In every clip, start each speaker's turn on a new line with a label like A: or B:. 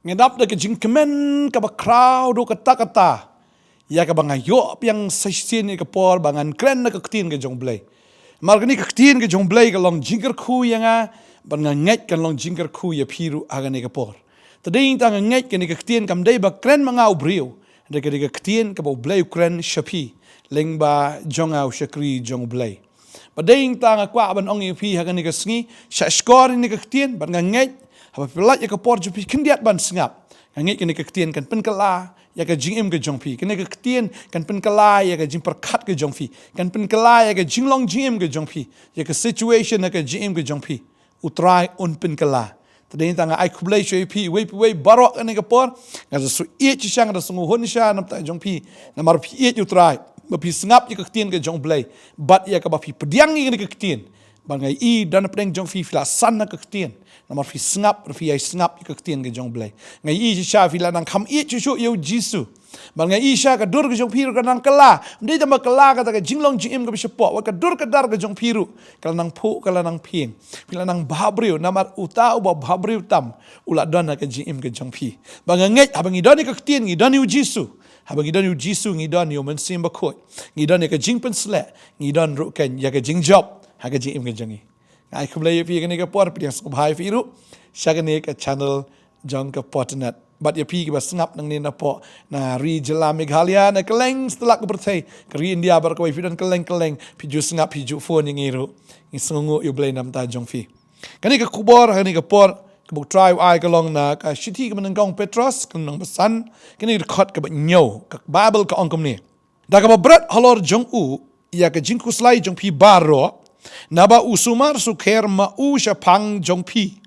A: ngedap de ke jingkemen ka ba crowd do kata ya ka bangayo yang sesien ke por bangan kren na ke tin ke jong blai margani ke tin ke jong blai ka long jingker khu yanga bangan nget kan long jingker khu ya phiru agane ke por tading tang nget ke ni ke tin kam dei ba kren manga ubrio de ke tin ka ba blai kren shapi leng ba jong au shakri jong blai pading tang kwa ban ong yu phi agane ke sngi sha skor ni ke tin bangan nget haba pelat ya ke por jupi kendiat ban sengap ngit kene ke ketien kan pen kala ya ke jing im ke jong phi kene ke ketien kan pen kala ya ke jing perkat ke jong phi kan pen kala ya ke jing long jing im ke jong phi ya ke situation ya ke jing im ke jong phi U Trai un pen kala tadin tanga ai khublai shoi phi we barok kene ke por ngaza su ie chi sang da sungu hon sha nam ta jong phi na mar phi ie U Trai ba phi sengap ya ke ketien ke jong blai bat ya ke ba phi pediang ni ke ketien ban ngai I dan pedeng jong phi fla san na ke ketien namar fi sengap fi ai sengap ke ketien ke jong blai ngai I sha fi la nang kham I chu yo jisu ban ngai I sha ka dur ke jong phiru ka nang kala ndei ta ma kala ka ta ke jinglong jim ke bispo wa ka dur ka dar ke jong phiru kala nang phu kala nang phieng fi la nang babriu namar uta ba babriu tam ula don ke jim ke jong phi ban ngai abang I don ke ketien I don yo jisu habang I don yo jisu ngi don yo men sim ba khoi ngi don ke jing pen sle ngi don ru ken ya ke jing job ha ke jim ke jongi ai khublai pi ke ni ke por pi yang bhai firu shagane ke channel jong ke Potternet bat ya pi ke basngap nang ni na po na ri jela Meghalaya na keleng setelah ke berthai ke ri India bar ko fi dan keleng pi ju sngap pi ju phone ngi ru ngi sungu yu blai nam ta jong fi kani ke khubor kani ke por ke bu try ai ke long na ka shiti ke menengong Petros ke nang besan kani ke khot ke ba nyo ke Bible ke ongkom ni da ke ba Bret halor jong u ya ke jingkhuslai jong pi baro naba usumar sukher ma u shapang jong pi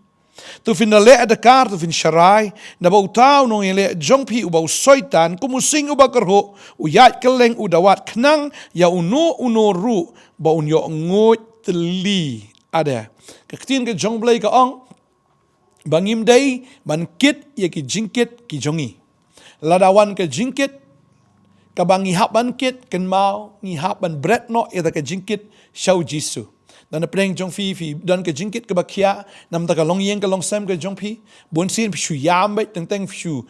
A: tu fin le adakar tu fin sharai naba utau nong le jong pi u ba soitan kumusing u ba kerho u yat keleng u dawat knang ya uno ru ba unyo ngot teli ada ketin ke jong blai ka ong bangim dai ban kit ya ki jingkit ki jongi ladawan ke jingkit ka bangi hap ban kit ken mau ngi hap ban Bret no ya ka jingkit shau jisu dan pedeng jong fi dan ke jingkit ke bakia nam ta ka long yeng ka long sam ke jong pi bon sin pi shu yam bet teng shu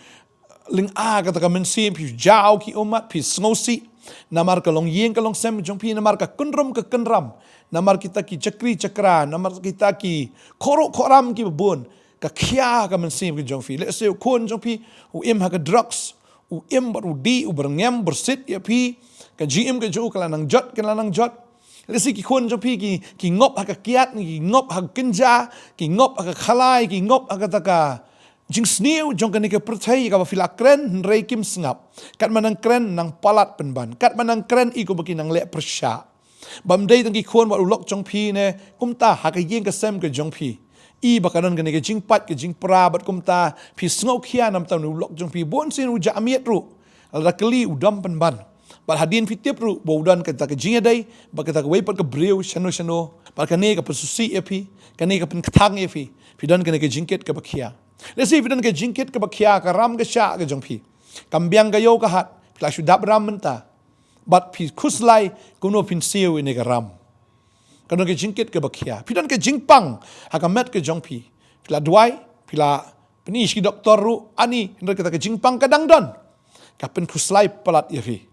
A: ling a ka ta ka men sin pi jao ki umat pi sngosi namar ka long yeng ka long sam jong pi namar ka kunram ka kunram namar kita ki cakra namar kita ki khoram ki bon ka khia ka men sin ke jong fi le se kon jong pi u im ha ka drugs u im bar u di u berngem bersit ya pi ka gm ke jo kala nang jot lesi ki kon jong pi ki ngop ha ka kiat ki ngop ha kinja ki ngop ha ka khalai ki ngop ha ka taka jing sniu jong ka ni ke perthai ka ba fila kren rei kim sngap kat manang kren nang palat penban kat manang kren I ko baki nang le persha bam dei tang ki kon wa ulok jong pi ne kumta ha ka yeng ka sem ke jong pi I bakanan ka ni ke jing pat ke jing pra bat kumta pi sngo khia nam tam ulok jong pi bon sin u jamiet ru ala kali udam penban But hadin fitip ru baudan kata ke jinga dai ba kata ke wepat ke breu shano ba kane ke pesusi epi kane ke pentang epi fidan kane ke jingket ke bakhia lesi fidan ke jingket ke bakhia ka ram ke sha ke jongpi kambiang ke yo ka hat pla sudap ram menta bat pi khuslai kuno pin siu ini ke ram kano ke jingket ke bakhia fidan ke jingpang hakamet ke jongpi pila duai pila penish ki doktor ru ani hendak kata ke jingpang kadang don kapen khuslai palat iri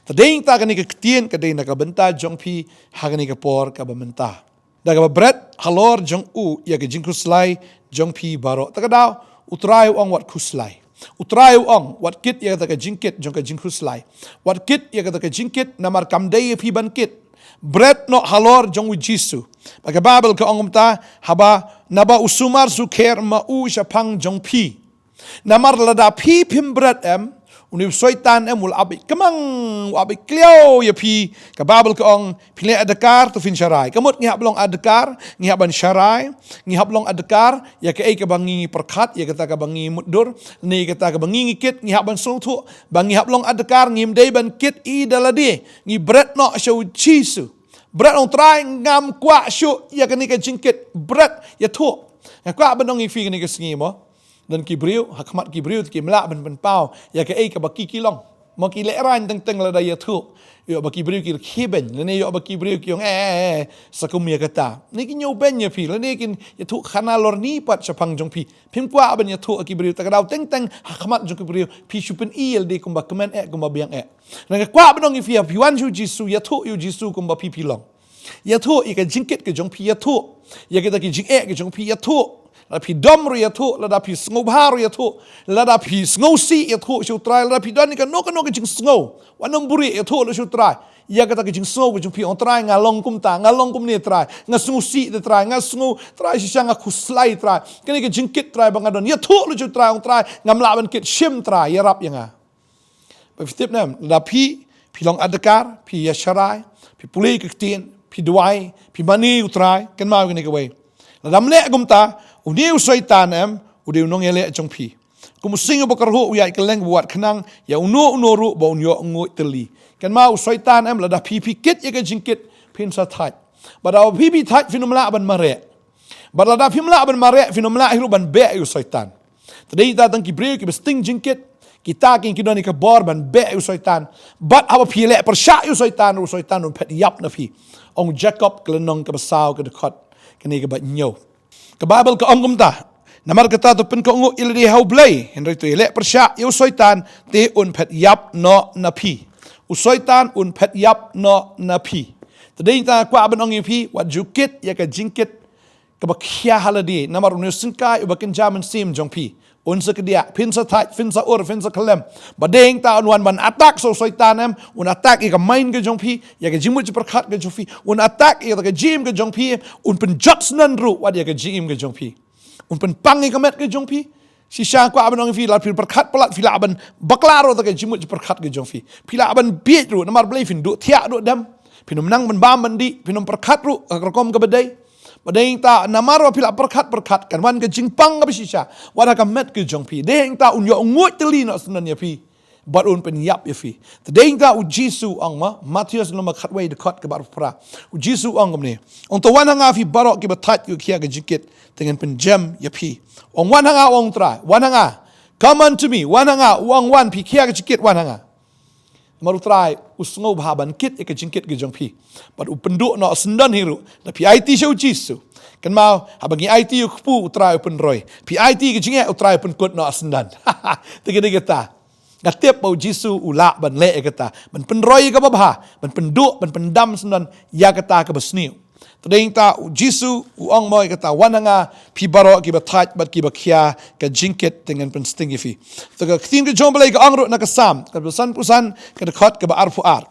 A: tading ta kani ke ketien kadai na ka benta jong pi hagani ke por ka bamenta da ka Bret halor jong u ya ke jingkhuslai jong pi baro ta ka daw U Trai ong wat khuslai U Trai ong wat kit ya ka jingkit jong ka jingkhuslai wat kit ya ka jingkit namar kamdai pi ban kit Bret no halor jong u jisu ba ka Bible ka ong ta haba naba usumar sukher ma u shapang jong pi namar lada pi pim Bret Unib soitan mul abik kemang abik kleo ya pi ka Bible ka ong pile adakar tu fin sharai kamut ngihap long adakar ngihap ban sharai ngihap long adakar ya ke ka bangi perkat ya kata ka bangi mudur ni kata ka bangi ngikit ngihap ban sungthu bangi hap long adakar ngim dei ban kit I daladi ngi Bret no show chisu Bret ong try ngam kwa shu ya kani ka jingkit Bret ya thu ya kwa ban ong ifi kani ka singi mo dan kibriu hakmat kibriu ki melak ben pau ya ke ka baki kilong Maki leran teng la da yatu. Yo baki beriu ki khiben. Lene yo baki beriu ki yung sakum ya kata. Ni kin yo ben ya pi. Lene kin yatu khana lor ni pat sapang jong pi. Pim kwa ben yatu ki beriu takadau teng hakamat jong ki beriu pi supen il de kumba kemen kumba biang Nang kwa benong ifia piwan ju jisu yatu yu jisu kumba pi pilong. Yatu ika jingkit ke jong pi yatu. Ya kita ki jing ke jong pi yatu. La pi dom ru yatu, la da pi sngo bhar yatu, la da pi sngo si yatu shu trai, la da pi don ka no ka jing sngo. Wanong buri yatu lu shu trai. Ya kata ka jing sngo ka jing pi on trai ngalong kum ta, ngalong kum ni trai, nga sngo si de trai, nga sngo trai si nga khuslai trai. Kini ka jing kit trai bangadon yatu lu shu trai on trai, ngam la ban kit shim trai yarap yanga. Ba fitip nam, la pi long adakar, pi yasharai, pi pulei ka tin, pi duai, pi mani utrai, kan mau kini ka way. La dam le gum ta Udiu syaitan udiu nong ele jong pi. Kumusing bakar hu ya ikeleng buat kenang ya ru ba unyo ngoi teli. Kan mau syaitan la da pi kit ya ka jingkit pin sa thai. Bada pi thai finum la ban mare. Bada da pim la ban mare finum la hiru ban be yu syaitan. Tadai ta tang ki breu ki besting jingkit kita kin kidoni ka bor ban be yu syaitan. Bat apa pi le per sya yu syaitan un pet yap na pi. Ong Jacob kelenong ka besau ka dekot kini ka bat nyo. Ke Bible ke ongum ta. Namar kata tu pen ko ngu ilri hau blay. Henry tu elek persya yu soitan te un pet yap no na pi. Usoitan un pet yap no na pi. Tadai ta kwa ben ong pi wat jukit ya ka jingkit ke bakhya haladi. Namar unu singkai u bakin jaman sim jong pi. Un sa kedia pin sa thai fin sa fin sa kalem. Badeng ta un ban attack so soitan un attack i ka main ke jong pi ya ka jimut perkhat ke jong pi. Un attack i ka jim ke jong pi un pen jats nan ru wat ya ka jim ke jong pi. Un pen pang i ka met ke jong pi. Si sya kwa ban ong fi la pin perkhat pelat fi la ban baklaro ta ka jimut perkhat ke jong pi. Pila ban biet ru namar blai fin du tia du dam. Pinum nang ban bam bandi pinum perkhat ru ka kom ke bedai. Badeng ta namar wa pila perkhat kan wan ke jingpang ka bisisya wada ka met ke jong pi deng ta unyo ngut teli no sunan ya pi bat un pen yap ya fi deng ta u jisu ang ma Matius no khatway de khot ke bar pra u jisu ang ne ong to wan hanga fi barok ke batat yu khia ke jikit dengan pen jam ya pi ong wan hanga ong tra wan hanga come unto me wan hanga wang wan pi khia ke jikit wan hanga maru trai usngo bhaban kit ke jingkit ke jong pi bat u penduk no sendan hiru da pi IT show jisu kan mau habagi IT yu kpu utrai pen roy pi IT ke jinge utrai pen kut no sendan tegede kita ngatep bau jisu ula ban le kata ban pen roy ke babha ban penduk ban pendam sendan ya kata ke besniu tadeng ta jisu uang moy kata wananga pi baro ki batat bat ki bakhia ke jingkit dengan pen sting ifi taga tin ke jombele ke angro na kasam ke pusan ke dekat ke bar fuar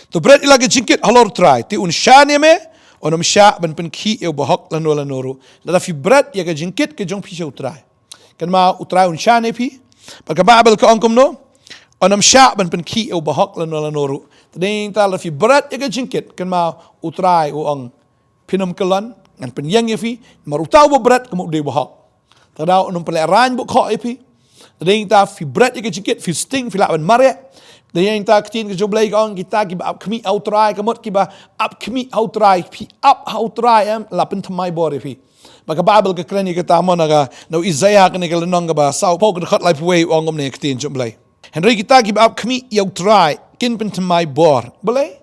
A: to Bret ila ke jingkit halor try ti un shane me onom sha ban pen ki eu bahok lanoru la fi Bret ya ke jingkit ke jong pi utrai kan ma utrai un shane pi Pagka Bible ka angkom no onam sya ban pen ki eu bahok lanoru tadeng ta la fi Bret ya ke jingkit kan ma utrai uang pinum kelan ngan penyang yafi marutau bo Bret kemu de bahak tadau num peleran bo kho yafi tadeng ta fi Bret ke jikit fi sting fi laban mare tadeng ta ktin ke joblai ong kita ki up kemi outrai kemot ki ba up kemi outrai fi up outrai la Nongthymmai bor yafi maka Bible ke kreni ke ta mon aga no Isaiah ke ne ke lenong ba sau po ke khat life way ong ne ktin joblai Henry kita ki up kemi outrai kin Nongthymmai bor boleh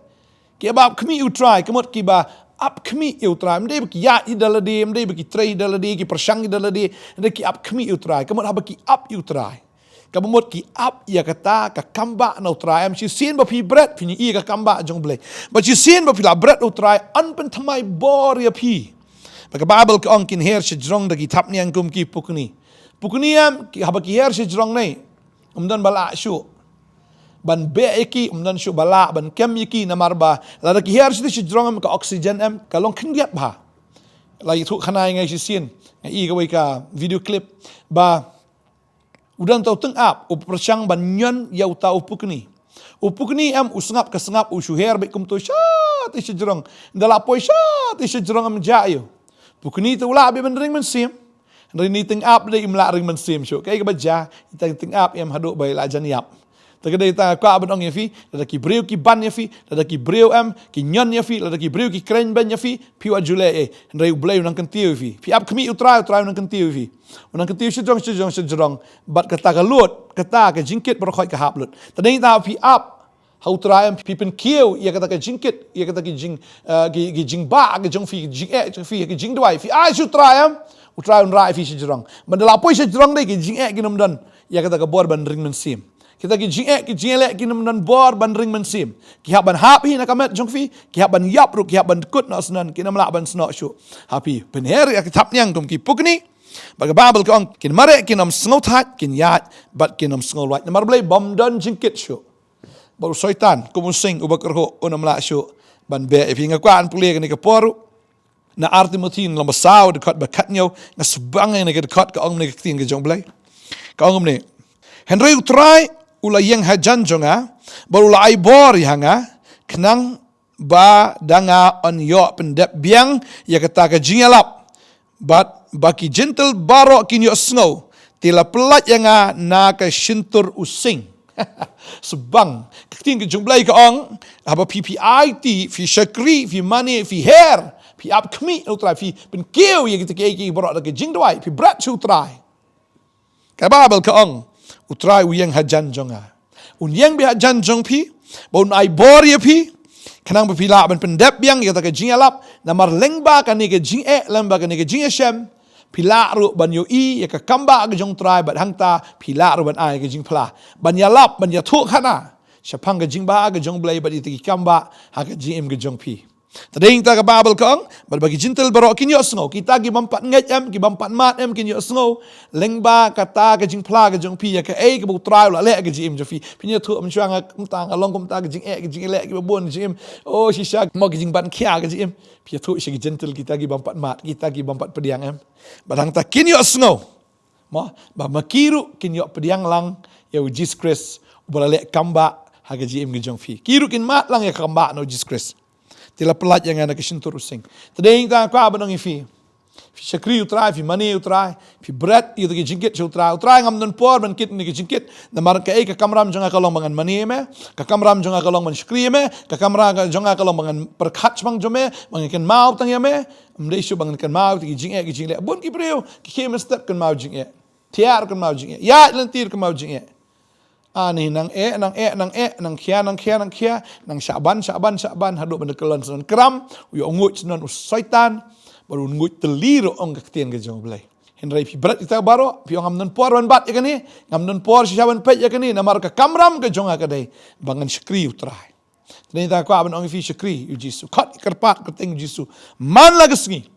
A: ki up kemi outrai kemot ki ba up kemi utrai mde baki ya idalade mde baki trai idalade ki persang idalade mde ki up kemi utrai kamot habaki up utrai kamot ki up ya kata ka kamba na utrai am si sin ba pi Bret pi ni ka kamba jong blai ba si sin ba pi la Bret utrai an pen thamai bor ya pi maka Bible ka ongkin her se jrong da ki thap ni angkum ki pukuni am ki habaki her se jrong nei umdan bala shu ban be eki umdan shu bala ban kem yeki namar ba la da ki her shi drong am ka oxygen am ka long khindiat ba la yi thu khanai ngai si sin ngai ka wei ka video clip ba udan tau teng ap up persang ban nyon yau ta upukni am usngap ka sngap u shuher be kum to sha ti shi drong ndala poi sha ti shi drong am ja yo pukni tu la be ban ring man sim rini teng ap de im la ring man sim shu kai ka ba ja teng ap em hadu bai la jan yap Tagaday ta kwa ban ong yafi, lada ki breu ki ban yafi, lada ki breu ki nyon yafi, lada ki breu ki kren ben yafi, pi wa jule Henry ublay unang kentiu yafi. Pi ap kemi utrai unang kentiu yafi. Unang kentiu sejong, bat kata kalut, kata ke jingkit berkhoi ke haplut. Tadai ta pi ap hau trai pi pen kieu, ia kata ke jingkit, ia kata ke jing ba ke jong fi, jong fi ke jing dwai fi ai su trai utrai unrai fi sejong. Bandala poi sejong dai ke jing ginom dan, ia kata ke bor ban ring men sim. Kita ki jing lek ki nam bor ban ring men sim. Ki hab ban hap hi na kamet jong fi, ki hab ban yap ru ki hab ban kut na snan, ki nam la ban snok shu. Happy penher ya tap nyang kum ki pukni. Baga babel ka ong kin mare kin nam sngot hat kin yat bat kin nam sngot right. Namar blai bom dan jingkit shu. Baru syaitan kumusing ubakerho unam la shu ban be fi ngakwan pule kan ka poru. Na arti motin lam saw dekat bakat nyo na subang ni dekat ka ong ni tin ke jong blai. Ka ong ni Henry U Trai ula yang hajan jonga baru la ai bor hanga kenang ba danga on yo pendep biang ya kata ka jingalap bat baki gentle baro kin yo snow tila pelat yanga na ka shintur using sebang keting ke jumblai ka ong apa PPIT fi shakri fi money fi hair fi up kmi utrai fi pen keu ya kita ke baro ka jingdwai fi Bret U Trai ka babel ka ong utrai uyang hajan jonga unyang bi hajan jong pi bon ai bor ya pi kanang bi la ban pendep yang ya ta ke jingalap namar lengba kan ni ke jing lengba kan ni ke jing shem pila ru ban yo I ya ka kamba ke jong trai bat hangta pila ru ban ai ke jing pla ban ya lap ban ya thu khana shapang ke jing ba ke jong blai bat ti kamba ha ke jing em ke jong pi tading ta ka babel kong bagi jintel barok kin yo sngo kita gi bampat nget ki bampat mat kin yo sngo lengba kata ke jing pla ke jong pi ya ke ke bu trai la le ke jim jo fi pinya thu am chuang tang along kom ta ke jing le ke bon jim oh shisha mo ke jing ban khia ke jim pi thu shi jintel kita gi bampat mat kita gi bampat pediang badang ta kin yo sngo mo ba makiru kin yo pediang lang ya Jesus Christ boleh kamba ha ke jim ke jong fi kiru kin mat lang ya kamba no Jesus Christ tila pelat yang ana kishintur using. Tadeng ta kwa banong ifi. Fi shakri utrai, fi mani utrai, fi Bret itu ki jingkit utrai. Utrai ngam non por ban kit ni ki jingkit. Na mar ka ka kamram jonga kalong bangan mani me, ka kamram jonga kalong ban shakri me, ka kamra jonga kalong bangan perkhat bang jome, bangan kan mau tang ya me. Amde isu bangan kan mau ki jing le. Bun ki breu ki khem step kan mau jing tiar kan mau jing ya lentir kan mau jing ani nang khia nang syaban haduk benda kelon senon kram yo ngut senon syaitan baru ngut teliro ong ketien ke jong blai Henry pi Bret kita baro pi ngam non por ban bat ya kani ngam non por syaban pet ya kani namar ka kamram ke jong akadai bangan skri utrai ni ta ko aban ong fi skri u jisu khat kerpat keteng jisu man la gesngi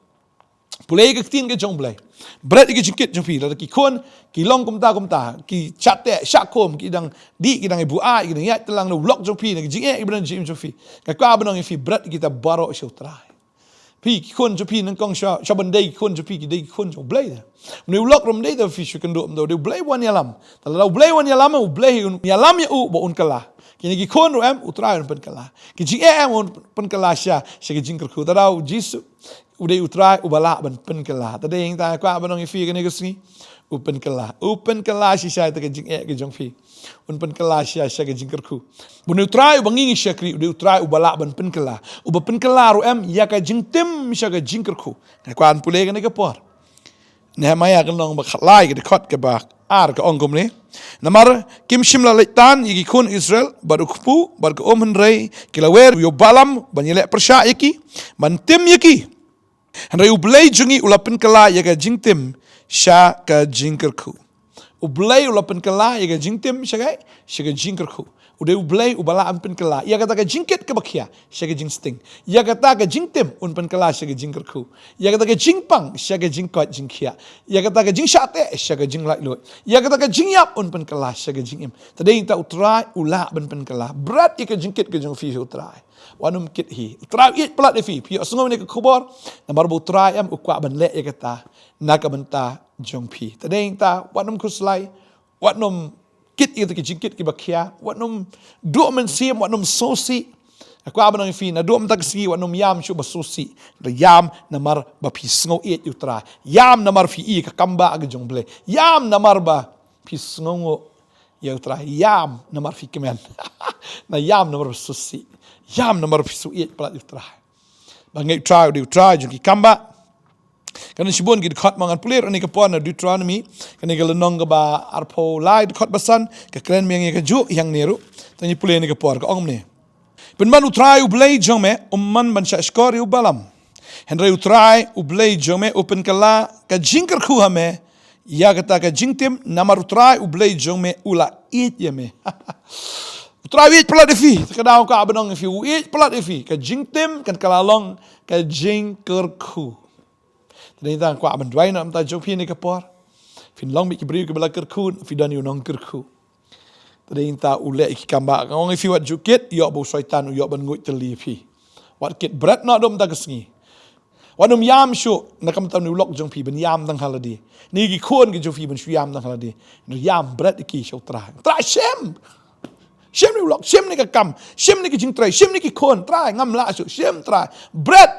A: pulai ke ketien ke jong blai Bret ki jingkit jong pi la ki kon ki long kum ta ki chatte syakom ki dang di ki dang ibu ai ki dang ya telang no blok jong pi ki jing ibran jim jong fi ka ka banong fi Bret kita baro shu trai pi ki kon jong pi nang kong sha bandai ki kon jong pi ki dai kon jong blai da ni blok rom dai da fi shu kan do de blai wan yalam ta la blai wan yalam u blai yalam ya u bo un kala kini ki kon ro u trai pen kala ki jing un pen kala sha ki jing ku ta dau jisu udai utrai ubala ban pen kala tade yang ta kwa banong fi kan ke singi upen kala si sha ta ke jing ke jong fi un pen kala sha ke jing ku bun utrai bangi shakri udai utrai ubala ban pen kala uba pen kala ro ya ka jing tim sha ke jing ku kwa an pule kan ke por Nehemiah kan long ba khlai ke khot ke ba ar ka ongom ne namar kim shimla leitan yiki kun Israel baru kupu bar ko omhenrei kilawer yo balam banyele persha yiki mantim yiki Henry ublay jungi ulapen kala ya ka jingtim sha ka jingkerku. Ublay ulapen kala ya ka jingtim sha ka jingkerku. Udah ublay ubala ampen kala ya kata ka jingket ke bakia sha ka jingsting. Ya kata ka jingtim unpen kala sha ka jingkerku. Ya kata ka jingpang sha ka jingkot jingkia. Ya kata ka jingsate sha ka jinglai lot. Ya kata ka jingyap unpen kala sha ka jingim. Tadai ta utrai ula ben kala. Bret ya ka jingket ke jong fi utrai. Wanum kit hi. Utrai it pelat fi. Pi sungom ni ke khubor. Namar bu utrai am ukwa ban le ya kata. Nak benta jong pi. Tadai ta wanum khuslai. Wanum kit itu ke jingkit ke bakia. Wanum dua mensim wanum sosi. Aku abang nang fi na dua mentak si wanum yam shu basosi. Yam namar ba pi sungom it utrai. Yam namar fi I ke kamba ke jong ble. Yam namar ba pi sungom U Trai yam nomor fikemen. Na yam nomor susi. Yam nomor pisuit pelat U Trai. Bangai U Trai jengki kamba. Kerana sibun kita khot mangan pulir ani kapon na Deuteronomy kani galenong ba arpo lai khot basan ke kren meng ke ju yang neru tani pulir ni kapor ka ong ne penman U Trai u blai jong me umman ban sha skor u balam henry U Trai u blai jong me open kala ka jingker khu hame ya kata ka jingtim namar U Trai u blai jong me ula it ye me U Trai it plat defi kadang ka benong fi u it plat defi ka jingtim kan kalalong ka jingker khu Tadi kita kuat mendrai nak minta jauh ni kapor. Fin long bik beri ke belakar kun, fidan yu Nongkhryiem. Tadi kita ulek iki kambak. Orang ifi wat jukit, yo bau syaitan, yo bengut teli pi. Wat kit Bret nak dom tak kesengi. Wanum yam syuk, nak minta ni ulok jong pi ben yam tang haladi. Ni iki kun ke jong pi ben yam tang haladi. Ni yam Bret iki syuk trai. Trai shem. Shem ni ulok, shem ni ke kam, shem ni ke jing trai, shem ni ke kun, trai ngam la syuk, shem trai. Bret.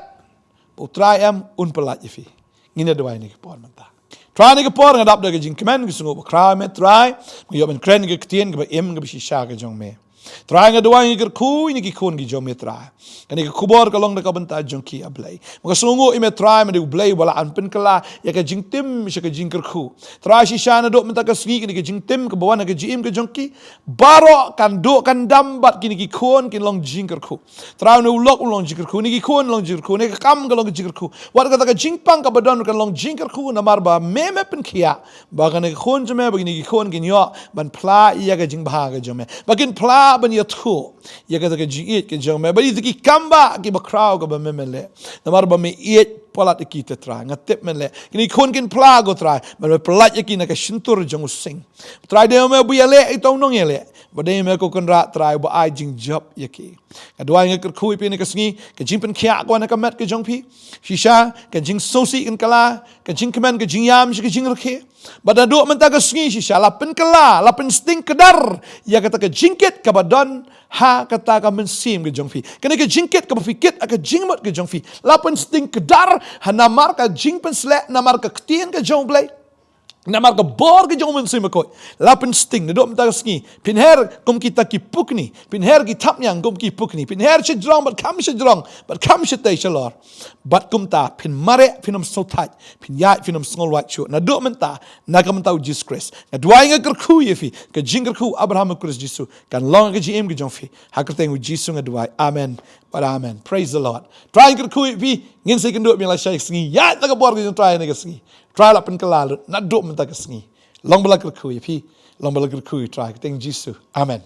A: Bau trai am un pelat ifi. Ngina doa ini kapor mantah. Try ni kapor ngadap dah ke jingkemen ke sungguh bakra me try. Mengiyo ben kren ke ketien ke em ke bisisha ke jong me. Try ngadoa ini kerku ini ke kun ke jong me try. Kani ke khubor kalong dah kabenta jong ki ablay. Maka sungguh ime try me de ublay wala anpen kala ya ke jingtim se ke jingkerku. Try sisha na dok menta ke sengi ke jingtim ke bawan ke jim ke jong ki. Baro kan dok kan dambat kini ke kun ke long jingkerku. Try ne ulok long jingkerku ni ke kun long jingkerku ni ke kam ke long jingkerku. Wat kata ke jingpang ke badan kan long jingkerku na marba meme pen kia. Bagan ke kun jeme begini ke kun ke nyo ban pla iya ke jing bah ke jome. Bagin pla ban ya tu. Ya kata ke jingit ke jome. Bagi ki kamba ki bakrau ke ba memele. Na marba me iet polat kita try ngatip mele kini kun kin plago try men pelat yaki na ka shintur jong sing try de me bu yale itong nong yale bade me ko kun ra try ba ai jing job yaki kadua nge ker khui pi ne ka sngi ka jimpen khia ko na ka met ka jong pi shisha ka jing sosi kan kala ka jing kemen ka jing yam shi ka jing rkhe bada do men ta ka sngi shisha la pen kala la pen sting kedar ya kata ka jingket ka badon ha kata ka men sim ka jong pi kene ka jingket ka fikit ka jingmot ka jong pi la pen sting kedar namar ka jing pen slek namar ka ketien ka jong blai namar ka bor ka jong men sim ko lapen sting ne dom ta sngi pinher kum kita ki pukni pinher ki thap nyang kum ki pukni pinher che drong but kam che tai chalor but kum ta pin mare pinam so thaj pin ya pinam small white chu na do men ta na kam ta Jesus Christ na duai nga ker khu yefi ka jing ker khu Abraham Christ Jesus kan long ka jim ka jong fi ha ka teng Jesus nga duai amen. But amen. Praise the Lord. Try ke kui pi ngin se kan do mi la shai sngi ya ta ka bor ke try ne ka sngi. Try la pen kala na do men ta ka sngi. Long bala ke kui pi long bala ke kui try. Thank Jesus. Amen.